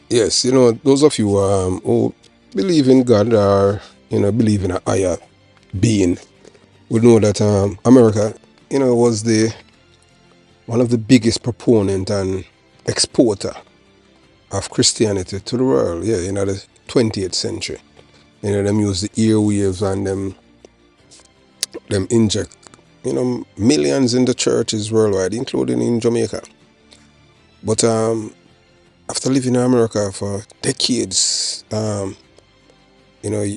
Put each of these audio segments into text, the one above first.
Yes, those of you who believe in God or believe in a higher being would know that America, was the one of the biggest proponent and exporter of Christianity to the world. Yeah, the 20th century. Them use the airwaves and them inject millions in the churches worldwide, including in Jamaica. But after living in America for decades, you know,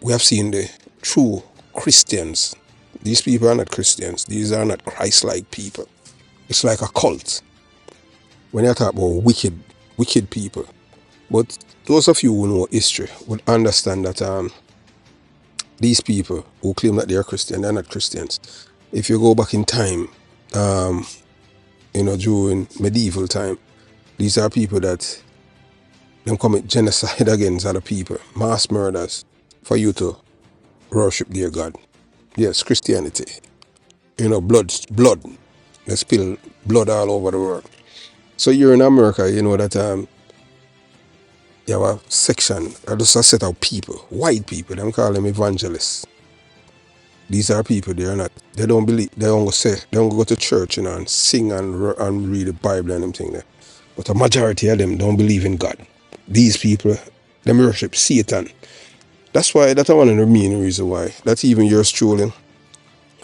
we have seen the true Christians. These people are not Christians. These are not Christ-like people. It's like a cult. When you talk about wicked people. But those of you who know history would understand that these people who claim that they are Christian, they're not Christians. If you go back in time, um, during medieval time, these are people that them commit genocide against other people, mass murders, for you to worship their God. Yes, Christianity. Blood. They spill blood all over the world. So you're in America, you know that you have a section, or just a set of people, white people, them call them evangelists. These are people, they don't believe, they don't go to church, and sing and read the Bible and them thing there. But a majority of them don't believe in God. These people, they worship Satan. That's one of the main reasons why. That's even yours truly.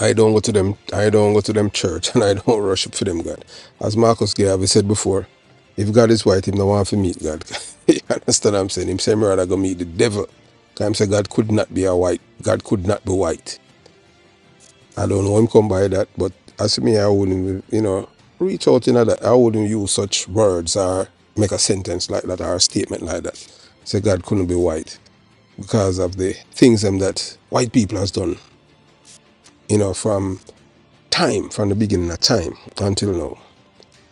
I don't go to them. I don't go to them church, and I don't worship for them God. As Marcus Garvey said before, if God is white, him no want to meet God. You understand what I'm saying? Him say me rather go meet the devil. Cause him say God could not be a white. God could not be white. I don't know him come by that, but as me, I wouldn't, reach out in that. I wouldn't use such words or make a sentence like that or a statement like that. Say God couldn't be white because of the things that white people has done, from the beginning of time until now.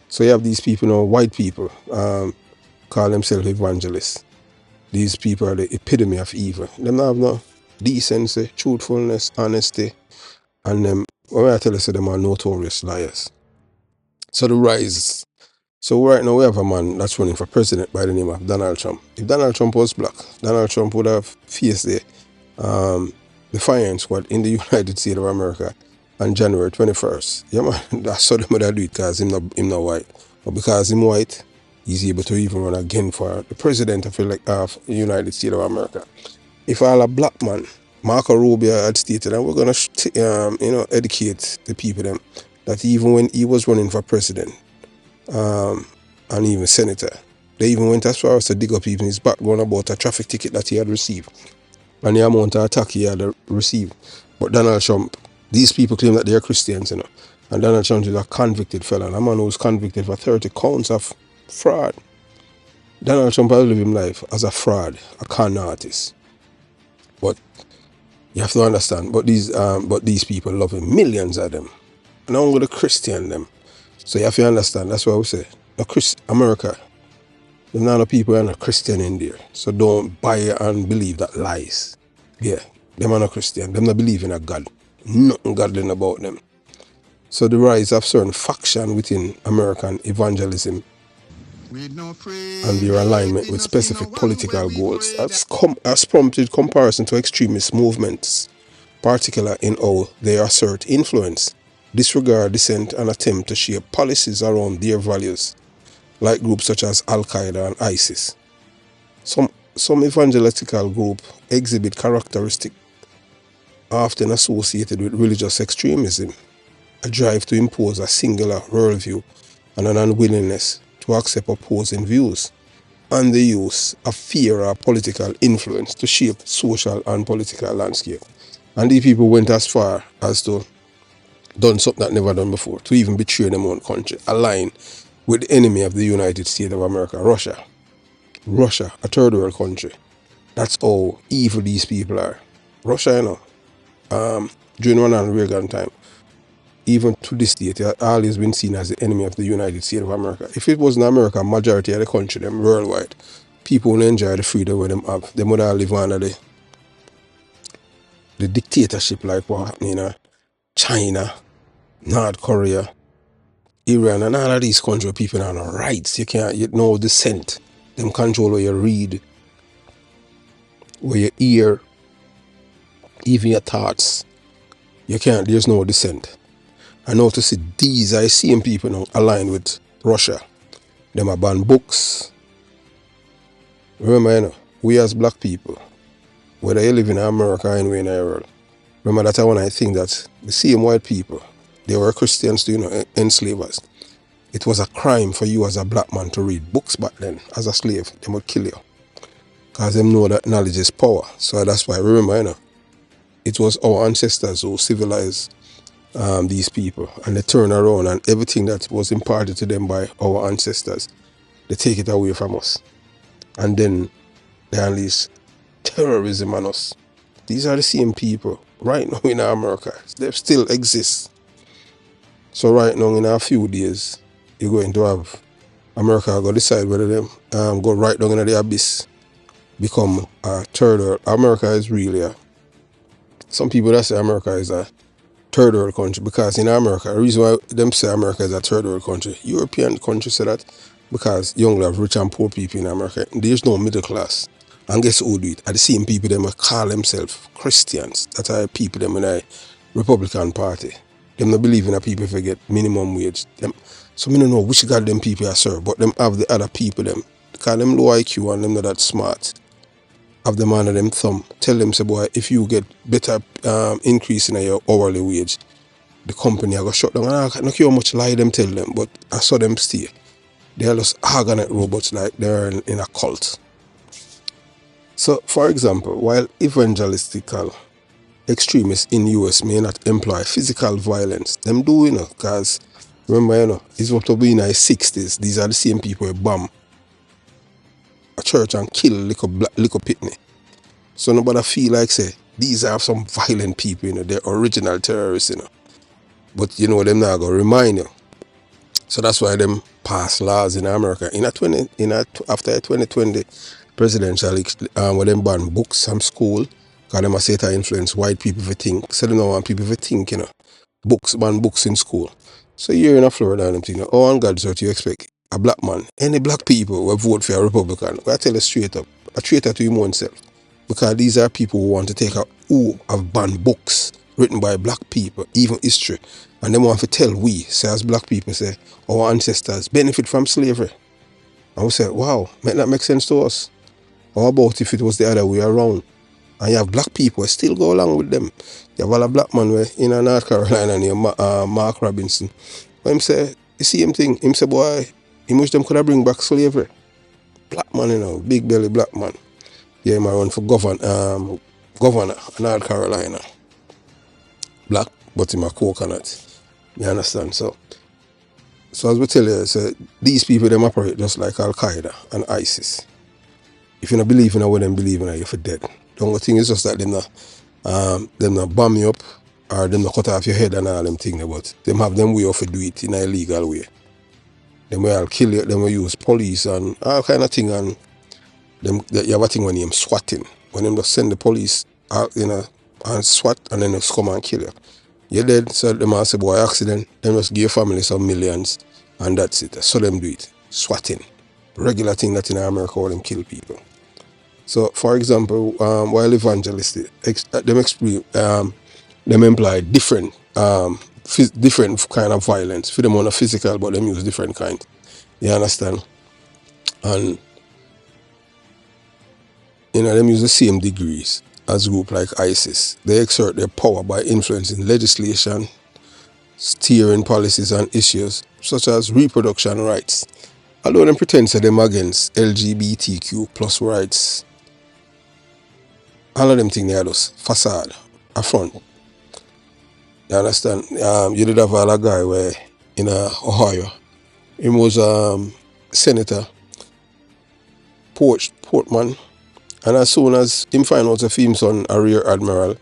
So you have these people, white people, call themselves evangelists. These people are the epitome of evil. Them have no decency, truthfulness, honesty, and them, when I tell you, so them are notorious liars. So the rise. So right now we have a man that's running for president by the name of Donald Trump. If Donald Trump was black, Donald Trump would have faced the firing squad in the United States of America on January 21st. Yeah, man, that's how they would do it because him not white. But because him white, he's able to even run again for the president of the United States of America. If all a black man, Marco Rubio had stated, and we're going to, educate the people them, that even when he was running for president, and even senator, they even went as far as to dig up even his background about a traffic ticket that he had received and the amount of attack he had received. But Donald Trump, these people claim that they're Christians, and Donald Trump is a convicted felon, a man who was convicted for 30 counts of fraud. Donald Trump has lived his life as a fraud, a con artist. But you have to understand, but these people love him, millions of them. And only the Christian them. So you have to understand, that's why we say, America, there's not a people who are not Christian in there. So don't buy and believe that lies. Yeah, them are not Christian. Them not believe in a God. Nothing godly about them. So the rise of certain faction within American evangelism and their alignment with specific political goals has prompted comparison to extremist movements, particularly in how they assert influence, disregard dissent, and attempt to shape policies around their values, like groups such as Al-Qaeda and ISIS. Some evangelical groups exhibit characteristics often associated with religious extremism, a drive to impose a singular worldview and an unwillingness to accept opposing views, and the use of fear or political influence to shape social and political landscape. And these people went as far as to done something that never done before, to even betray their own country, align with the enemy of the United States of America, Russia. Russia, a third world country. That's how evil these people are. Russia, during Ronald Reagan time, even to this date, it has always been seen as the enemy of the United States of America. If it wasn't America, majority of the country, them worldwide, people would enjoy the freedom where them have. They would all live under the dictatorship like what happened in China, North Korea, Iran, and all of these countries, people have no rights. You can't, no dissent. Them control where you read, where you hear, even your thoughts. You can't, there's no dissent. I notice it, these I same people now aligned with Russia. Them are ban books. Remember, we as black people, whether you live in America or anywhere in the world, remember that one I think that the same white people, they were Christians to, enslave us. It was a crime for you as a black man to read books back then. As a slave, they would kill you. Because they know that knowledge is power. So that's why, remember, it was our ancestors who civilized these people. And they turn around and everything that was imparted to them by our ancestors, they take it away from us. And then they unleash terrorism on us. These are the same people right now in America. They still exist. So right now in a few days, you're going to have America go decide whether them go right down into the abyss, become a third world. America is really some people that say America is a third world country, because in America, the reason why them say America is a third world country, European countries say that because you only have rich and poor people in America. There's no middle class. And guess who do it? Are the same people them call themselves Christians. That are people them in the Republican Party. Them not believe in a people if they get minimum wage. Them, so me don't know which God them people are serve, but them have the other people them. Because them low IQ and them not that smart. Have them under them thumb. Tell them, say boy, if you get better increase in your hourly wage, the company are going to shut down. And I don't care how much lie them tell them, but I saw them stay. They are just organite robots like they're in a cult. So, for example, while evangelistical extremists in US may not employ physical violence, them do, because remember, it's what to be in the 60s. These are the same people who bomb a church and kill little pitney. So nobody feel like, say, these are some violent people, they're original terrorists, But, them not going to remind you. So that's why them pass laws in America. After 2020 presidential where them ban books from school, because them say to influence white people to think. So they don't want people to think, ban books in school. So here in Florida and them think, oh, on God's earth you expect a black man, any black people will vote for a Republican. I tell you straight up, a traitor to him oneself. Because these are people who want to take out who have banned books written by black people, even history. And they want to tell we, say as black people, say our ancestors benefit from slavery. And we say, wow, might that make sense to us? How about if it was the other way around? And you have black people who still go along with them. You have a black man in North Carolina named Mark Robinson. But him say, the same thing. Him say, boy, he wish them could have bring back slavery. Black man, big belly black man. Yeah, he might run for governor of North Carolina. Black, but him a coconut. You understand? So as we tell you, so these people, them operate just like Al-Qaeda and ISIS. If you don't believe in what them believe in, you're for dead. The only thing is just that them not bomb you up or them not cut off your head and all them things, but them have them way of do it in a illegal way. Them will kill you, them will use police and all kind of thing, and them you have a thing when them swatting. When them just send the police out, and swat and then just come and kill you. You're dead, so them will say, boy, accident, them just give your family some millions and that's it. So them do it. Swatting. Regular thing that in America where them kill people. So, for example, while evangelists, them imply different kind of violence. For them on a physical, but them use different kind. You understand? And them use the same degrees as a group like ISIS. They exert their power by influencing legislation, steering policies and issues such as reproduction rights. Although them pretend to them against LGBTQ plus rights, all of them think they are just facade, a front. You understand? You did have a guy where in Ohio, he was Senator Portman, and as soon as him find out a him son a rear admiral,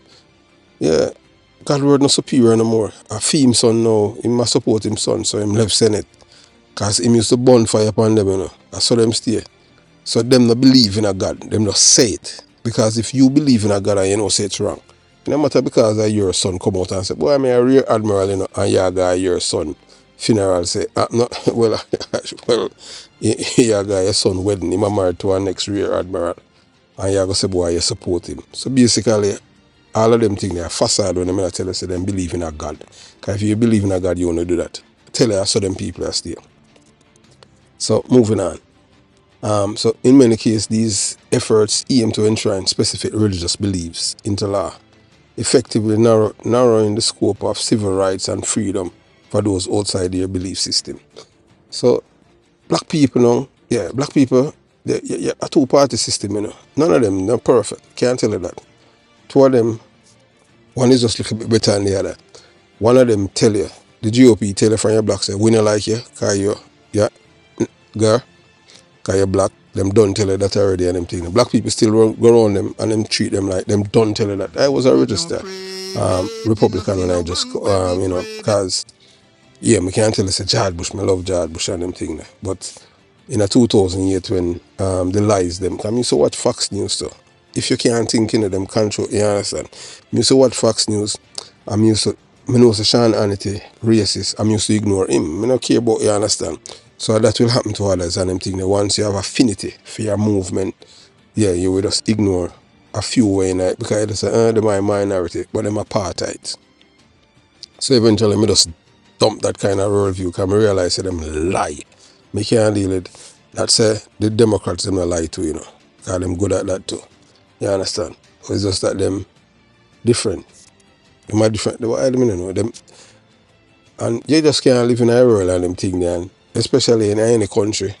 yeah, God word no superior no more. A him son now, he must support him son, so him left Senate. Cause him used to burn fire upon them, I saw them stay. So them not believe in a God, them not say it. Because if you believe in a God and you say it's wrong, no matter because your son come out and say, boy, I'm a rear admiral, and your guy, your son, funeral say, no, well, well, yeah, guy, your son wedding, him a married to our next rear admiral, and you go say, boy, you support him. So basically, all of them things, they are facade when they tell us they believe in a God. Because if you believe in a God, you want to do that. Tell you so them people are still. So moving on. So in many cases, these efforts aim to enshrine specific religious beliefs into law, effectively narrowing the scope of civil rights and freedom for those outside their belief system. So black people now, yeah, black people, a two-party system, you know. None of them are perfect. Can't tell you that. Two of them, one is just a little bit better than the other. One of them tell you, the GOP tell you from your black say, we don't like you, because you're, yeah, girl, because you're black. Them don't tell you that already and them thing. Black people still go around them and them treat them like them don't tell you that. I was a registered Republican when I just, you know, because, yeah, I can't tell you say George Bush, I love George Bush and them thing. But in a 2008 when the lies them, because I used to watch Fox News too. If you can't think in them control, you understand. I used to watch Fox News. I know say Sean Hannity racist. I'm used to ignore him. I don't care about, you understand. So that will happen to others and them thing. Once you have affinity for your movement, yeah, you will just ignore a few way in it because they say, they're my minority, but they're apartheid. So eventually I just dump that kind of worldview because I realize that them lie. Me can't deal with that. Say the Democrats them lie too, you know. Because them good at that too. You understand? It's just that them different. Them are different. I don't know them. And you just can't live in a world and them thing there, and especially in any country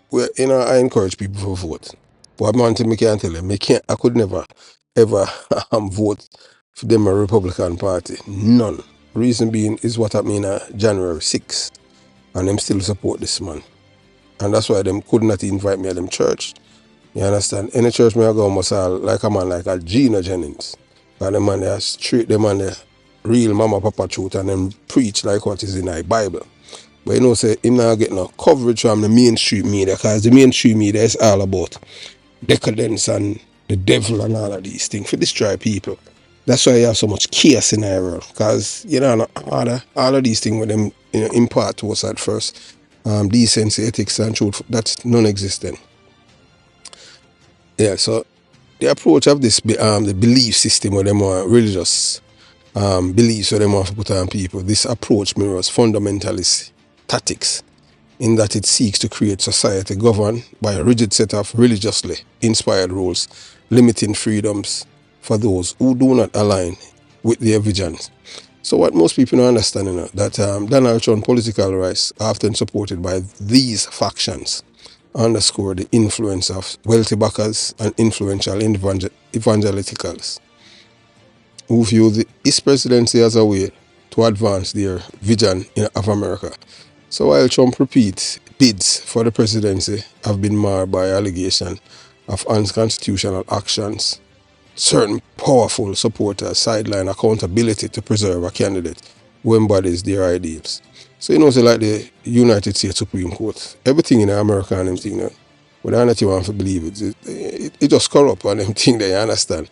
where, you know, I encourage people to vote. But one thing I can't tell them, I could never ever vote for them a Republican Party. None. Reason being is what happened in January 6th. And them still support this man. And that's why them could not invite me at them church. You understand? Any church me I go must have like a man like a Gina Jennings. And the man they straight, the man they real mama papa truth and them preach like what is in the Bible. But you know, say him not get no coverage from the mainstream media because the mainstream media is all about decadence and the devil and all of these things for destroy people. That's why you have so much chaos in the world because, you know, all of these things with them, you know, impart to us at first. Decency, ethics, and truth, that's non-existent. Yeah, so the approach of this, the belief system where them are religious beliefs where them want to put on people, this approach mirrors fundamentalist tactics in that it seeks to create society governed by a rigid set of religiously inspired rules, limiting freedoms for those who do not align with their visions. So what most people don't understand, you know, that Donald Trump political rise, often supported by these factions, underscore the influence of wealthy backers and influential evangelicals who view his presidency as a way to advance their vision of America. So while Trump repeats bids for the presidency have been marred by allegations of unconstitutional actions, certain powerful supporters sideline accountability to preserve a candidate who embodies their ideals. So you know, so like the United States Supreme Court, everything in America and them thing, you know, whether or not you want to believe it just corrupt and them thing that you understand.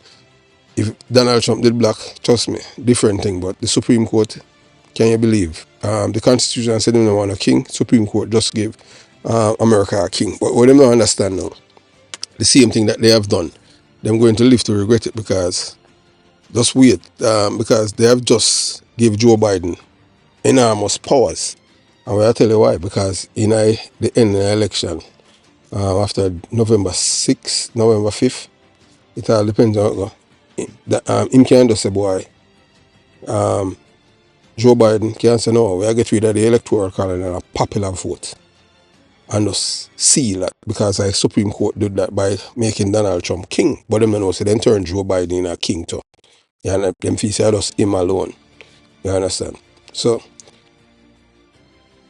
If Donald Trump did black, trust me, different thing, but the Supreme Court, can you believe? The Constitution said they don't want a king, Supreme Court just gave America a king. But what they don't understand now, the same thing that they have done, them going to live to regret it because, just wait, because they have just give Joe Biden enormous powers. And I'll tell you why, because in the end of the election, after November 6th, November 5th, it all depends on how it go. Him can just say, boy, Joe Biden can say, no, we get rid of the electoral college and a popular vote. And just seal that because the Supreme Court did that by making Donald Trump king. But them don't know, so then turn Joe Biden in a king too. And them feel say just him alone. You understand? So,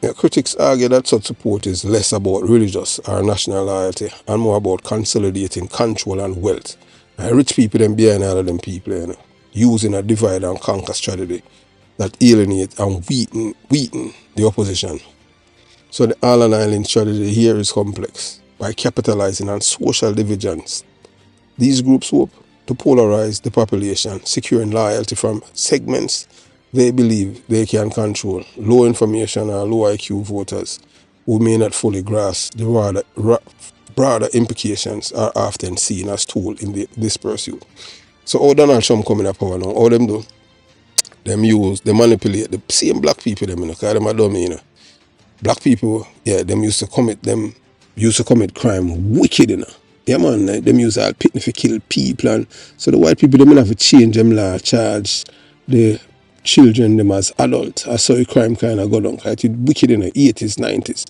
yeah, critics argue that such support is less about religious or national loyalty and more about consolidating control and wealth. And rich people them behind all of them people, you know, using a divide and conquer strategy that alienate and weaken the opposition. So the Allen Island strategy here is complex. By capitalizing on social divisions, these groups hope to polarize the population, securing loyalty from segments they believe they can control low information or low IQ voters who may not fully grasp the broader implications are often seen as tools in this pursuit. So how Donald Trump coming up power now, all them do, they manipulate the same black people them, because them are dummy, Black people, yeah, them used to commit crime wicked, Yeah, man, like, them used to picnic for kill people, and so the white people, them have to change them law, charge the children them as adults. I saw a crime kind of go down, it wicked in the 80s, 90s.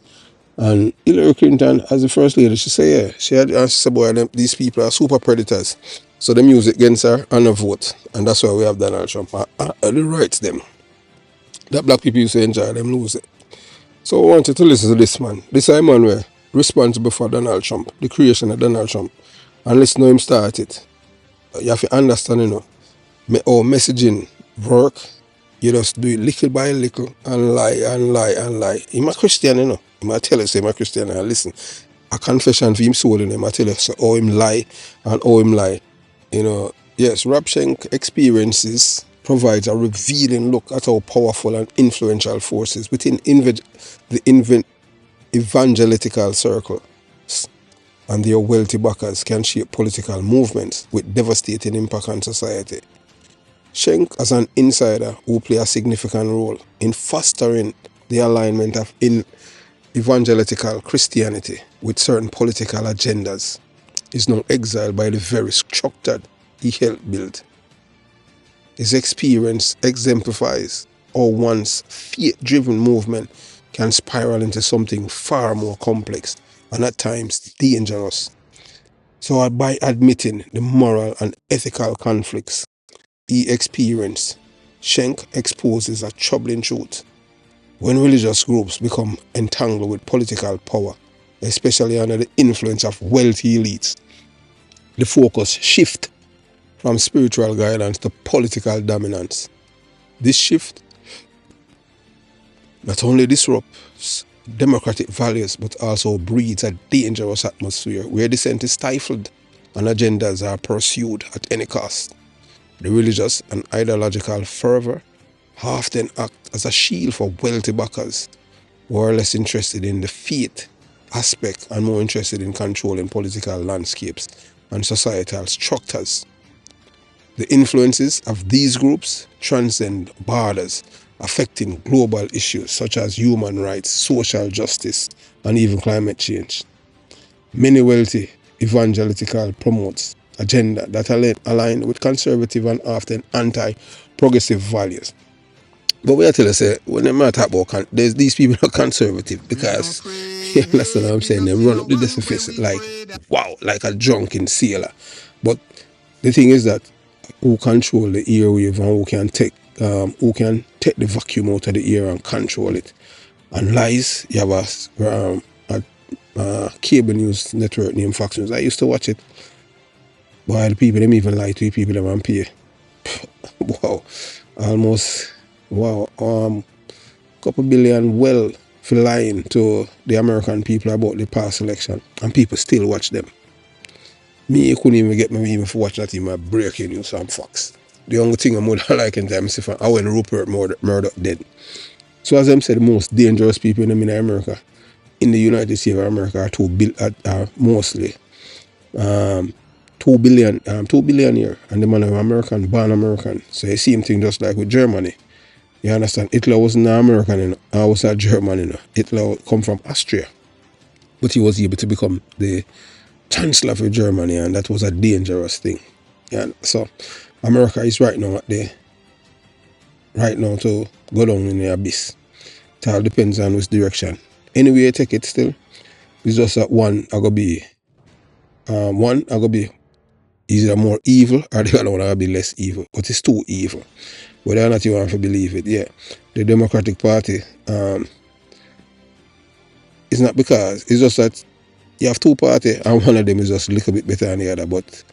And Hillary Clinton, as the first lady, she said, yeah, she said, boy, these people are super predators. So them use it against her and a vote. And that's why we have Donald Trump. The rights them. That black people used to enjoy, them lose it. So I wanted to listen to this man. This is a man where responsible for Donald Trump, the creation of Donald Trump. And listen to him start it. You have to understand, how messaging work. You just do it little by little and lie and lie and lie. I'm a Christian, He might tell us I'm a Christian and listen. A confession for him soul in him. I tell us how him lie and how him lie. Yes, Rabshenk experiences provides a revealing look at how powerful and influential forces within the evangelical circle and their wealthy backers can shape political movements with devastating impact on society. Schenck, as an insider, will play a significant role in fostering the alignment of evangelical Christianity with certain political agendas, is now exiled by the very structure he helped build. His experience exemplifies how one's faith-driven movement can spiral into something far more complex and at times dangerous. So by admitting the moral and ethical conflicts he experienced, Schenck exposes a troubling truth. When religious groups become entangled with political power, especially under the influence of wealthy elites, the focus shifts from spiritual guidance to political dominance. This shift not only disrupts democratic values but also breeds a dangerous atmosphere where dissent is stifled and agendas are pursued at any cost. The religious and ideological fervor often act as a shield for wealthy backers who are less interested in the faith aspect and more interested in controlling political landscapes and societal structures. The influences of these groups transcend borders, affecting global issues such as human rights, social justice, and even climate change. Many wealthy evangelical promotes agenda that align with conservative and often anti-progressive values. But we have to say, when they talk about these people are conservative because you understand what I'm saying? They run up the deficit like wow, like a drunken sailor. But the thing is that who control the airwave and who can take the vacuum out of the air and control it. And lies, you have a cable news network named Fox News. I used to watch it. Boy, the people them even lie to the people them and pay. Wow. Almost couple billion well for lying to the American people about the past election. And people still watch them. Me couldn't even get me even for watch that in my breaking news on Fox. The only thing I'm more like in time is if I when Rupert Murdoch dead. So as I said, the most dangerous people in America, in the United States of America, are mostly 2 billion here, and the man are American, born American. So the same thing just like with Germany. You understand? Hitler wasn't an American, I was a German, Hitler come from Austria. But he was able to become the Chancellor for Germany, and that was a dangerous thing. Yeah, so America is right now to go down in the abyss. It all depends on which direction. Anyway you take it still, it's just that one are gonna be either more evil or the other one are gonna be less evil. But it's too evil. Whether or not you want to believe it, yeah. The Democratic Party, it's not because it's just that you have two parties and one of them is just a little bit better than the other, but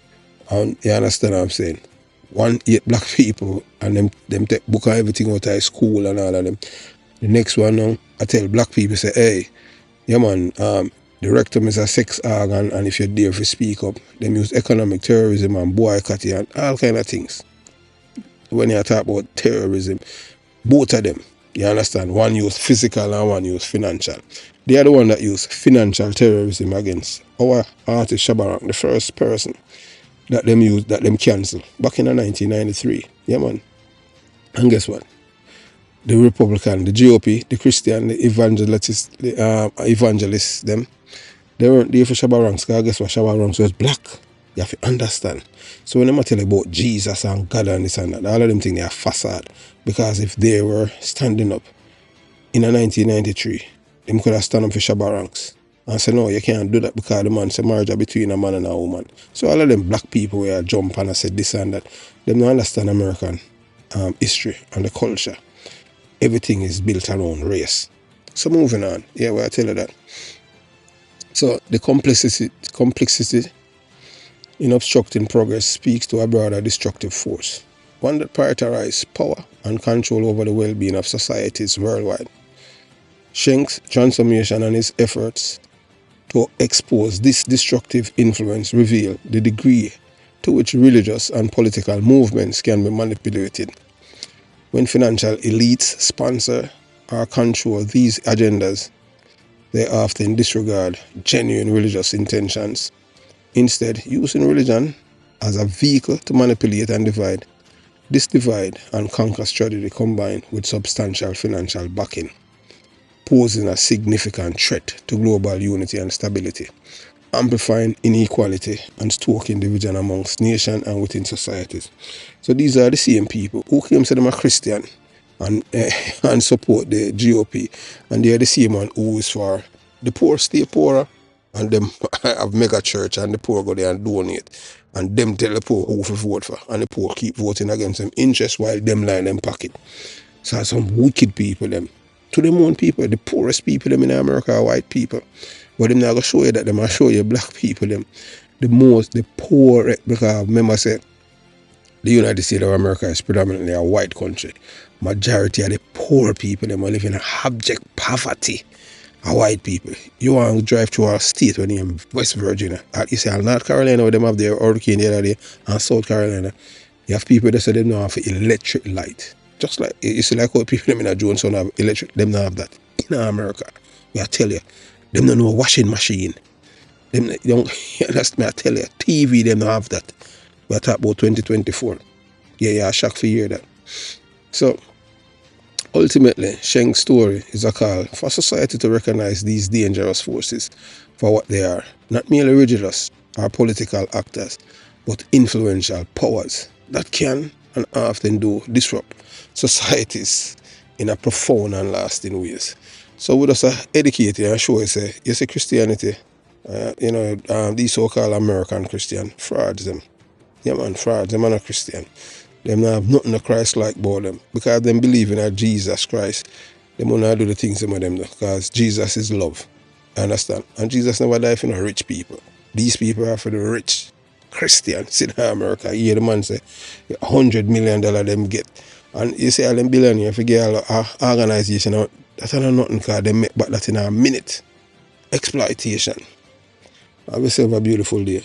you understand what I'm saying? One hate black people and them take book and everything out of school and all of them. The next one now, I tell black people, say, hey, yeah man, the rectum is a sex organ and if you're there to speak up, them use economic terrorism and boycotting and all kind of things. When you talk about terrorism, Both of them. You understand? One use physical and one use financial. They are the one that use financial terrorism against our artist Shabarang, the first person that them use, that them cancel back in the 1993. Yeah, man. And guess what? The Republican, the GOP, the Christian, the evangelists, them, they weren't there for Shabarangs, because guess what? Shabarangs was black. You have to understand. So when I tell you about Jesus and God and this and that, all of them think they are facade. Because if they were standing up in a 1993, them could have stand up for Shabarangs and say, no, you can't do that because the man say marriage between a man and a woman. So all of them black people where jump and I said this and that, them don't understand American history and the culture. Everything is built around race. So moving on. Yeah, well, I tell you that. So the complexity in obstructing progress speaks to a broader destructive force, one that prioritizes power and control over the well-being of societies worldwide. Schenk's transformation and his efforts to expose this destructive influence reveal the degree to which religious and political movements can be manipulated. When financial elites sponsor or control these agendas, they often disregard genuine religious intentions, instead using religion as a vehicle to manipulate and divide. This divide and conquer strategy combined with substantial financial backing, posing a significant threat to global unity and stability, amplifying inequality and stoking division amongst nations and within societies. So these are the same people who claim to them are Christian and and support the GOP, and they are the same one who is for the poor stay poorer, and them have mega church and the poor go there and donate, and them tell the poor who to vote for, and the poor keep voting against them interest while them line them pocket. So some wicked people them. To them own people, the poorest people them in America are white people. But them not gonna show you that, them I show you black people them. The poor, because remember I said the United States of America is predominantly a white country. Majority of the poor people them are living in abject poverty. Are white people. You want to drive through a state when you're in West Virginia. You see, North Carolina where them have their hurricane the other day, and South Carolina. You have people that say they don't have electric light. Just like, you see like how people them in Jonestown have electric, them don't have that. In America, I tell you, them don't know washing machine. Them don't, that's me, I tell you, TV, them don't have that. We're talking about 2024. Yeah, I'm shocked to hear that. So, ultimately, Schenk's story is a call for society to recognize these dangerous forces for what they are, not merely religious or political actors, but influential powers that can and often do disrupt societies in a profound and lasting ways. So we just educate you and show you say Christianity, these so-called American Christian, frauds them. Yeah man, frauds, them are not Christian. Them not have nothing to Christ like about them. Because them believe in a Jesus Christ, them will not do the things them with them do. Because Jesus is love. Understand? And Jesus never died for no rich people. These people are for the rich Christians in America. You hear the man say $100 million them get. And you see all them billionaires forget all organization. That's not nothing because they make back that in a minute. Exploitation. Have yourself a beautiful day.